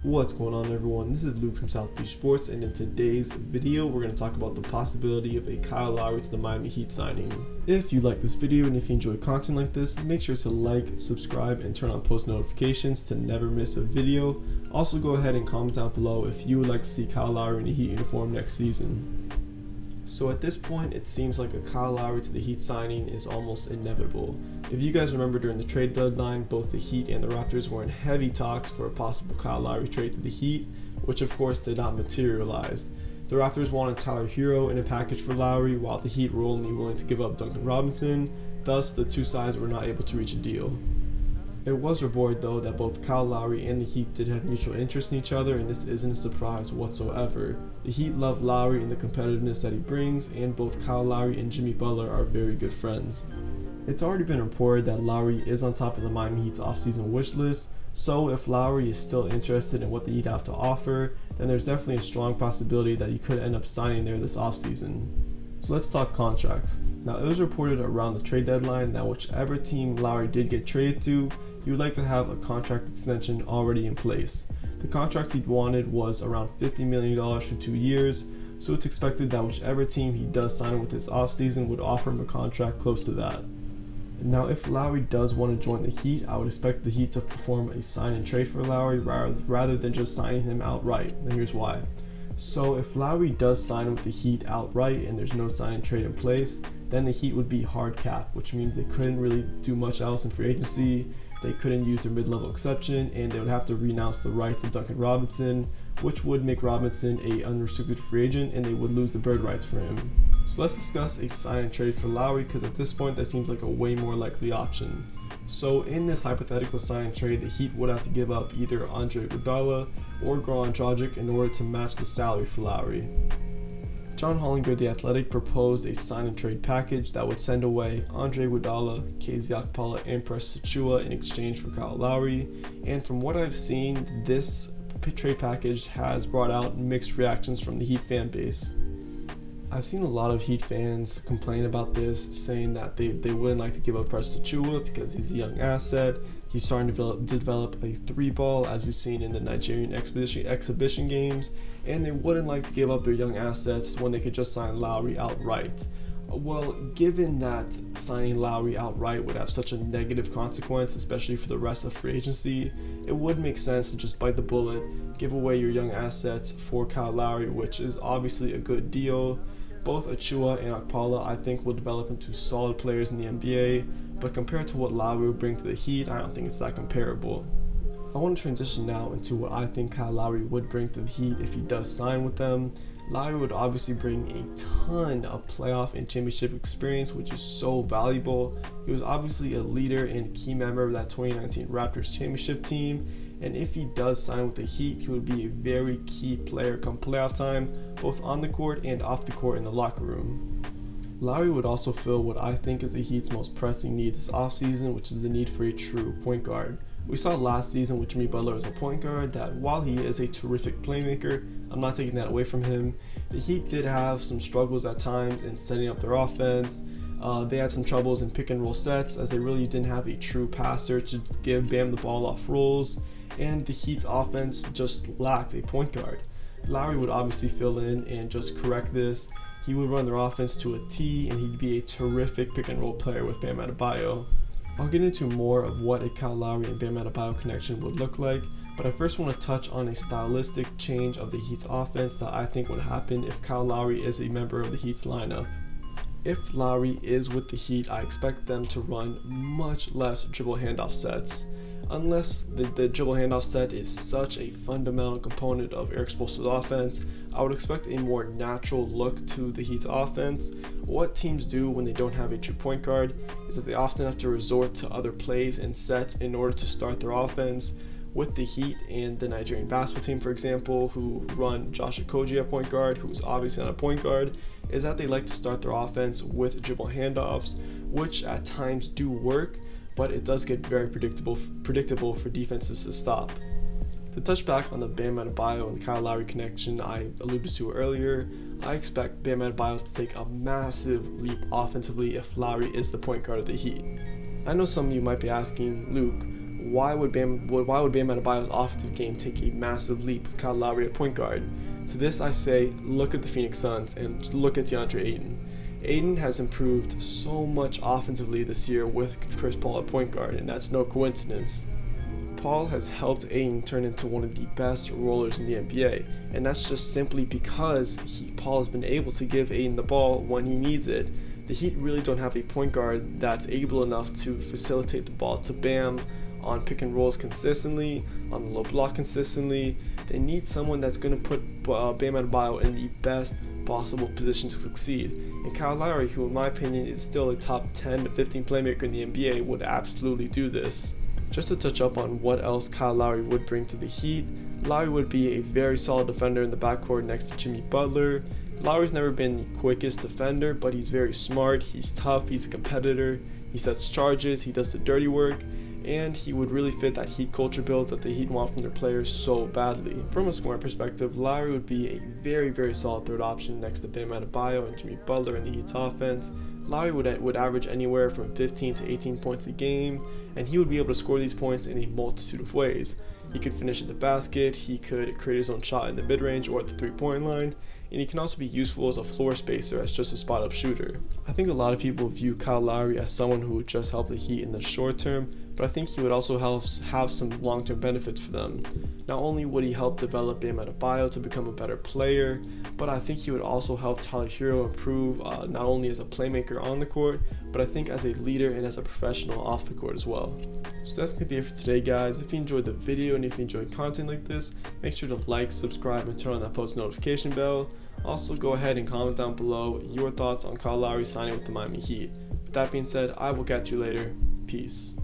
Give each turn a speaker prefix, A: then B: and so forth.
A: What's going on, everyone? This is Luke from South Beach Sports, and in today's video we're going to talk about the possibility of a Kyle Lowry to the Miami Heat signing. If you like this video and if you enjoy content like this, make sure to like, subscribe, and turn on post notifications to never miss a video. Also, go ahead and comment down below if you would like to see Kyle Lowry in a Heat uniform next season. So at this point, it seems like a Kyle Lowry to the Heat signing is almost inevitable. If you guys remember, during the trade deadline, both the Heat and the Raptors were in heavy talks for a possible Kyle Lowry trade to the Heat, which of course did not materialize. The Raptors wanted Tyler Hero in a package for Lowry, while the Heat were only willing to give up Duncan Robinson. Thus, the two sides were not able to reach a deal. It was reported, though, that both Kyle Lowry and the Heat did have mutual interest in each other, and this isn't a surprise whatsoever. The Heat love Lowry and the competitiveness that he brings, and both Kyle Lowry and Jimmy Butler are very good friends. It's already been reported that Lowry is on top of the Miami Heat's offseason wish list, so if Lowry is still interested in what the Heat have to offer, then there's definitely a strong possibility that he could end up signing there this offseason. So let's talk contracts. Now, it was reported around the trade deadline that whichever team Lowry did get traded to, he would like to have a contract extension already in place. The contract he wanted was around $50 million for 2 years, so it's expected that whichever team he does sign with this offseason would offer him a contract close to that. Now, if Lowry does want to join the Heat, I would expect the Heat to perform a sign and trade for Lowry rather than just signing him outright, and here's why. So if Lowry does sign with the Heat outright and there's no sign and trade in place, then the Heat would be hard capped, which means they couldn't really do much else in free agency. They couldn't use their mid-level exception, and they would have to renounce the rights of Duncan Robinson, which would make Robinson an unrestricted free agent, and they would lose the bird rights for him. So let's discuss a sign and trade for Lowry, because at this point that seems like a way more likely option. So in this hypothetical sign and trade, the Heat would have to give up either Andre Iguodala or Goran Dragic in order to match the salary for Lowry. John Hollinger, The Athletic, proposed a sign and trade package that would send away Andre Iguodala, KZ Okpala, and Precious Achiuwa in exchange for Kyle Lowry. And from what I've seen, this trade package has brought out mixed reactions from the Heat fan base. I've seen a lot of Heat fans complain about this, saying that they wouldn't like to give up Precious Achiuwa because he's a young asset. He's starting to develop a three ball, as we've seen in the Nigerian exhibition games, and they wouldn't like to give up their young assets when they could just sign Lowry outright. Well, given that signing Lowry outright would have such a negative consequence, especially for the rest of free agency, it would make sense to just bite the bullet, give away your young assets for Kyle Lowry, which is obviously a good deal. Both Achiuwa and Okpala, I think, will develop into solid players in the NBA, but compared to what Lowry will bring to the Heat, I don't think it's that comparable. I want to transition now into what I think Kyle Lowry would bring to the Heat if he does sign with them. Lowry would obviously bring a ton of playoff and championship experience, which is so valuable. He was obviously a leader and a key member of that 2019 Raptors championship team, and if he does sign with the Heat, he would be a very key player come playoff time, both on the court and off the court in the locker room. Lowry would also fill what I think is the Heat's most pressing need this offseason, which is the need for a true point guard. We saw last season with Jimmy Butler as a point guard that while he is a terrific playmaker, I'm not taking that away from him, the Heat did have some struggles at times in setting up their offense. They had some troubles in pick and roll sets, as they really didn't have a true passer to give Bam the ball off rolls, and the Heat's offense just lacked a point guard. Lowry would obviously fill in and just correct this. He would run their offense to a T, and he'd be a terrific pick and roll player with Bam Adebayo. I'll get into more of what a Kyle Lowry and Bam Adebayo connection would look like, but I first want to touch on a stylistic change of the Heat's offense that I think would happen if Kyle Lowry is a member of the Heat's lineup. If Lowry is with the Heat, I expect them to run much less dribble handoff sets. Unless the dribble handoff set is such a fundamental component of Erik Spoelstra's offense, I would expect a more natural look to the Heat's offense. What teams do when they don't have a true point guard is that they often have to resort to other plays and sets in order to start their offense. With the Heat and the Nigerian basketball team, for example, who run Josh Okogie at point guard, who's obviously not a point guard, is that they like to start their offense with dribble handoffs, which at times do work, but it does get very predictable for defenses to stop. To touch back on the Bam Adebayo and the Kyle Lowry connection I alluded to earlier, I expect Bam Adebayo to take a massive leap offensively if Lowry is the point guard of the Heat. I know some of you might be asking, Luke, why would Bam Adebayo's offensive game take a massive leap with Kyle Lowry at point guard? To this I say, look at the Phoenix Suns and look at DeAndre Ayton. Ayton has improved so much offensively this year with Chris Paul at point guard, and that's no coincidence. Paul has helped Ayton turn into one of the best rollers in the NBA, and that's just simply because Paul has been able to give Ayton the ball when he needs it. The Heat really don't have a point guard that's able enough to facilitate the ball to Bam on pick and rolls consistently, on the low block consistently. They need someone that's going to put Bam Adebayo in the best possible position to succeed. And Kyle Lowry, who in my opinion is still a top 10 to 15 playmaker in the NBA, would absolutely do this. Just to touch up on what else Kyle Lowry would bring to the Heat, Lowry would be a very solid defender in the backcourt next to Jimmy Butler. Lowry's never been the quickest defender, but he's very smart, he's tough, he's a competitor, he sets charges, he does the dirty work, and he would really fit that Heat culture build that the Heat want from their players so badly. From a scoring perspective, Lowry would be a very, very solid third option next to Bam Adebayo and Jimmy Butler in the Heat's offense. Lowry would average anywhere from 15 to 18 points a game, and he would be able to score these points in a multitude of ways. He could finish at the basket, he could create his own shot in the mid-range or at the three-point line, and he can also be useful as a floor spacer as just a spot-up shooter. I think a lot of people view Kyle Lowry as someone who would just help the Heat in the short term, but I think he would also have some long-term benefits for them. Not only would he help develop Bam Adebayo to become a better player, but I think he would also help Tyler Hero improve not only as a playmaker on the court, but I think as a leader and as a professional off the court as well. So that's going to be it for today, guys. If you enjoyed the video and if you enjoyed content like this, make sure to like, subscribe, and turn on that post notification bell. Also, go ahead and comment down below your thoughts on Kyle Lowry signing with the Miami Heat. With that being said, I will catch you later. Peace.